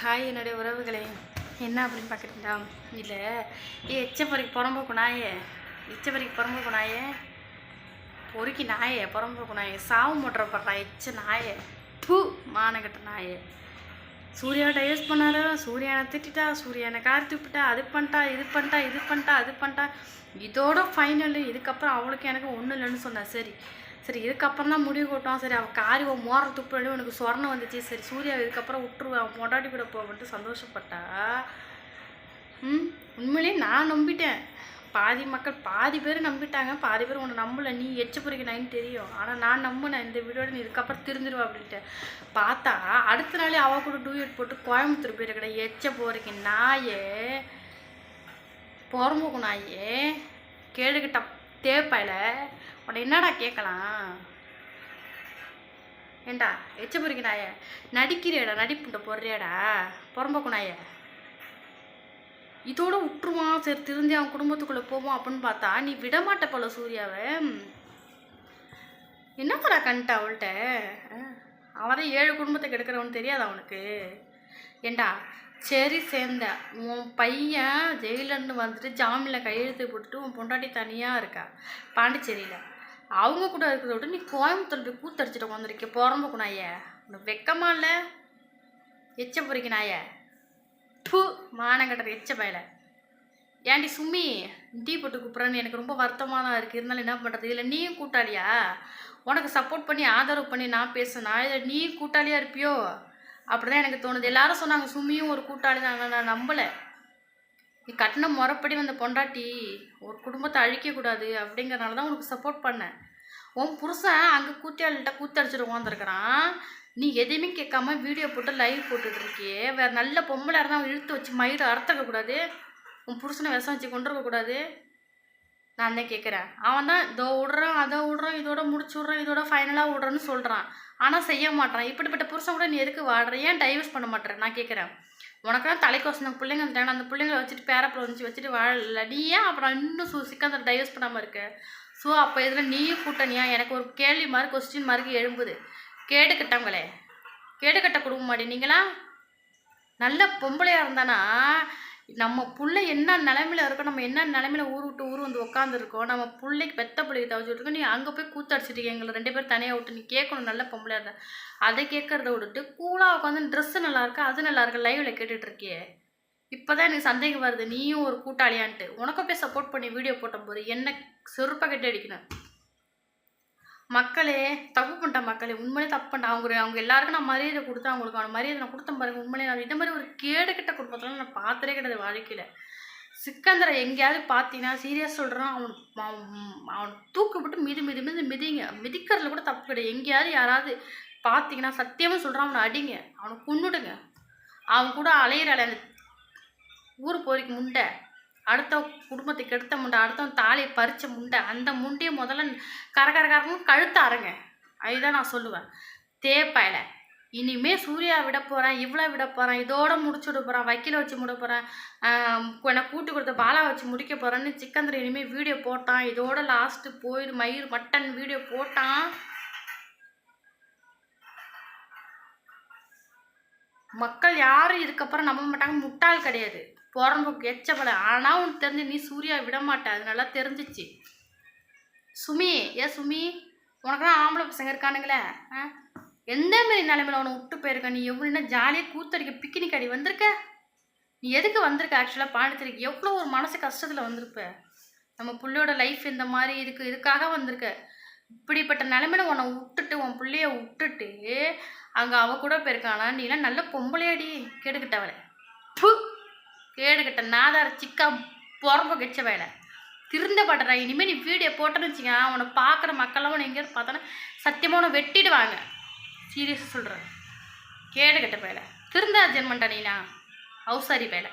Hi என்னுடைய உறவுகளே, என்ன அப்படின்னு பார்க்குறீங்களா? இல்லை எச்சப்பறிக்கு புறம்போக்கு நாயே, எச்சப்பறிக்கு புறம்போக்கு நாயே, பொறுக்கி நாயே, புறம்போக்கு நாயே, சாவு மூட்டுறப்படுறா எச்ச நாயே, பூ மானகட்ட நாயே. சூர்யாவை டைவர்ஸ் பண்ணாரு, சூர்யானை திட்டா, சூர்யானை கார் துப்பிட்டா, அது பண்ணிட்டா, இது பண்ணிட்டா, இது பண்ணிட்டா, அது பண்ணிட்டா. இதோட ஃபைனலு. இதுக்கப்புறம் அவளுக்கு எனக்கு ஒன்றும் இல்லைன்னு சொன்னேன். சரி சரி, இதுக்கப்புறம் தான் முடிவு போட்டோம். சரி, அவள் காரி மோர துப்புறடி உனக்கு சொர்ணம் வந்துச்சு. சரி, சூர்யா இதுக்கப்புறம் விட்டுருவேன், அவன் பொண்டாட்டி கூட போகன்ட்டு சந்தோஷப்பட்டா. உண்மையிலே நான் நம்பிட்டேன். பாதி மக்கள் பாதி பேர் நம்பிட்டாங்க, பாதி பேர் உன்னை நம்பலை. நீ எச்சு பொறிக்கணான்னு தெரியும், ஆனால் நான் நம்பினேன் இந்த வீடியோட நீ இதுக்கப்புறம் திருந்துருவா அப்படின்ட்டு. பார்த்தா அடுத்த நாளே அவள் கூட டூயட் போட்டு கோயம்புத்தூர் போயிருக்கடா எச்ச போறீங்க நாயே, புறம்போக்கு நாயே, கேடுகிட்ட தேப்பாயில. உன்னை என்னடா கேட்கலாம்? ஏண்டா எச்ச பொறிக்க நாய, நடிக்கிறியாடா, நடிப்புண்ட போடுறியாடா புறம்போக்கு நாய. இதோட விட்டுருவான், சரி திருந்தி அவன் குடும்பத்துக்குள்ளே போவான் அப்படின்னு பார்த்தா நீ விடமாட்ட போல சூர்யாவை. என்னப்படா கண்ட அவள்கிட்ட? அவரை 7 குடும்பத்தை கெடுக்கிறவனு தெரியாது அவனுக்கு? ஏண்டா சரி சேர்ந்த உன் பையன் ஜெயிலேருந்து வந்துட்டு ஜாமீனில் கையெழுத்து போட்டுட்டு உன் பொண்டாட்டி தனியாக இருக்கா பாண்டிச்சேரியில். அவங்க கூட இருக்கிறத விட்டு நீ கோயம்புத்தூர் போய் கூத்தடிச்சிட்டு வந்துருக்க புறம்போக்கு நாய. உனக்கு வெக்கமா இல்லை? எச்ச பொறிக்க நாய, பூ மானங்கட்டுற எச்ச பயல. ஏன்டி சும்மி டீ போட்டு கூப்பிட்றேன்னு எனக்கு ரொம்ப வருத்தமாக தான் இருக்குது. இருந்தாலும் என்ன பண்ணுறது? இதில் நீயும் கூட்டாளியா? உனக்கு சப்போர்ட் பண்ணி ஆதரவு பண்ணி நான் பேசுனா இதில் நீ கூட்டாளியாக இருப்பியோ? அப்படி தான் எனக்கு தோணுது. எல்லாரும் சொன்னாங்க சும்மியும் ஒரு கூட்டாளி தான், நான் நம்பலை. நீ கட்டின முறைப்படி வந்த பொண்டாட்டி ஒரு குடும்பத்தை அழிக்கக்கூடாது அப்படிங்கிறனால தான் உனக்கு சப்போர்ட் பண்ணேன். உன் புருஷன் அங்கே கூட்டியாள்கிட்ட கூத்தடிச்சிட்டு உட்காந்துருக்கிறான், நீ எதையுமே கேட்காம வீடியோ போட்டு லைவ் போட்டுட்டு இருக்கியே. வேறு நல்ல பொம்பளை இருந்தால் அவன் இழுத்து வச்சு மயிறு அறுத்துக்கக்கூடாது, உன் புருஷனை விஷம் வச்சு கொண்டு இருக்கக்கூடாது. நான் தான் கேட்குறேன். அவன் தான் இதோ விட்றான், அதை விட்றான், இதோட முடிச்சு விட்றான், இதோட ஃபைனலாக விட்றேன்னு சொல்கிறான், ஆனால் செய்ய மாட்டான். இப்படிப்பட்ட புருஷன் கூட நீ எதுக்கு வாடுற? ஏன் டைவர்ஸ் பண்ண மாட்டேறேன் நான் கேட்குறேன். உனக்கு தான் தலைக்கோசம் பிள்ளைங்க வந்துட்டாங்க, அந்த பிள்ளைங்களை வச்சுட்டு பேரப்பில் வச்சுட்டு வாழல. நீ ஏன் அப்புறம் இன்னும் சிக்கந்தர் டைவர்ஸ் பண்ணாமல் இருக்க? ஸோ அப்போ இதில் நீயும் கூட்டணியா? எனக்கு ஒரு கேள்வி மாதிரி கொஸ்டின் மாதிரி எழும்புது. கேடு கட்டவங்களே, கேடு கட்ட குடும்பம் மாடி நீங்களாம். நல்ல பொம்பளையாக இருந்தானா நம்ம பிள்ளை என்ன நிலமையில இருக்கோம், நம்ம என்ன நிலமையில ஊர் விட்டு ஊர் வந்து உட்காந்துருக்கோம், நம்ம பிள்ளைக்கு பெத்த பிள்ளைக்கு தவிச்சுட்ருக்கோம். நீ அங்கே போய் கூத்தடிச்சிட்டு எங்களை 2 பேர் தனியாக விட்டு நீ கேட்கணும் நல்ல பொம்பளையாக இருந்தா. அதை கேட்கறத விட்டுட்டு கூலாக உட்காந்து ட்ரெஸ்ஸு நல்லா இருக்கா, அது நல்லா இருக்கா லைவில் கேட்டுட்ருக்கியே. இப்போ தான் எனக்கு சந்தேகம் வருது நீயும் ஒரு கூட்டாளியான்ட்டு. உனக்கும் போய் சப்போர்ட் பண்ணி வீடியோ போட்ட போது என்ன செருப்பாக கட்டி அடிக்கணும். மக்களே தப்பு பண்ணிட்டேன், மக்களே உண்மையிலே தப்பு பண்ணிட்டேன். அவங்க எல்லாருக்கும் நான் மரியாதை கொடுத்தேன், அவங்களுக்கு அவனை மரியாதை நான் கொடுத்தேன் பாருங்க. உண்மையிலே நான் இந்த மாதிரி ஒரு கேடுகிட்ட குடும்பத்தில் நான் பார்த்ததே கிடையாது வாழ்க்கையில். சிக்கந்தரை எங்கேயாவது பார்த்தீங்கன்னா சீரியஸ் சொல்கிறான், அவன் தூக்கு விட்டு மிதிக்கிறதுல கூட தப்பு கிடையாது. எங்கேயாவது யாராவது பார்த்தீங்கன்னா சத்தியமாக சொல்கிறான், அவனை அடிங்க, அவனை கொன்னுடுங்க. அவன் கூட அலையிற அந்த ஊர் போரிக்கு முண்டை, அடுத்த குடும்பத்துக்கு எடுத்த முண்டை, அடுத்தவன் தாலியை பறித்த முண்டை, அந்த முண்டையை முதல்ல கரகரன்னு கழுத்த அறங்க. அதுதான் நான் சொல்லுவேன். தேப்பாயில இனிமேல் சூர்யா விட போகிறேன், இவ்வளோ விட போகிறேன், இதோட முடிச்சு விட போகிறேன், வக்கீலை வச்சு முட போகிறேன், எனக்கு கூட்டு கொடுத்த பாலா வச்சு முடிக்க போகிறேன்னு சிக்கந்தர் இனிமேல் வீடியோ போட்டான். இதோட லாஸ்ட்டு போயிடு மயிர் மட்டன் வீடியோ போட்டான். மக்கள் யாரும் இதுக்கப்புறம் நம்ப மாட்டாங்க, முட்டாள் கிடையாது, புறம்போக்கு எச்சப்பல. ஆனால் உனக்கு தெரிஞ்சு நீ சூர்யா விட மாட்டேன், அது நல்லா தெரிஞ்சிச்சு. சுமி சுமி, உனக்கு தான் ஆம்பளை பசங்க இருக்கானுங்களே, எந்த மாரி நிலைமையில உன விட்டு போயிருக்க? நீ எவ்வளோன்னா ஜாலியாக கூத்தடிக்க பிக்னிக் அடி வந்திருக்க. நீ எதுக்கு வந்திருக்க? ஆக்சுவலாக பாண்டிச்சேரிக்கு எவ்வளோ ஒரு மனசு கஷ்டத்தில் வந்திருப்ப. நம்ம பிள்ளையோட லைஃப் இந்த மாதிரி இதுக்காக வந்திருக்க. இப்படிப்பட்ட நிலைமையில உன்னை விட்டுட்டு உன் பிள்ளைய விட்டுட்டு அங்கே அவ கூட போயிருக்கானா? நீலாம் நல்ல பொம்பளையாடி, கேடுகிட்டவளை, கேடுகிட்ட நாதார சிக்கா புறம்ப கெச்ச வேலை, திருந்த படுறா. இனிமேல் நீ வீடியோ போட்டேன்னு வச்சுக்க, அவனை பார்க்குற மக்கள்லாம் உன்னை எங்கேயாவது பார்த்தோன்னா சத்தியமாக உன்னை வெட்டிடுவாங்க. சீரியஸாக சொல்கிறேன். கேடுகட்ட வேலை, திருந்தா ஜென்மண்டா நீனா அவுசாரி வேலை.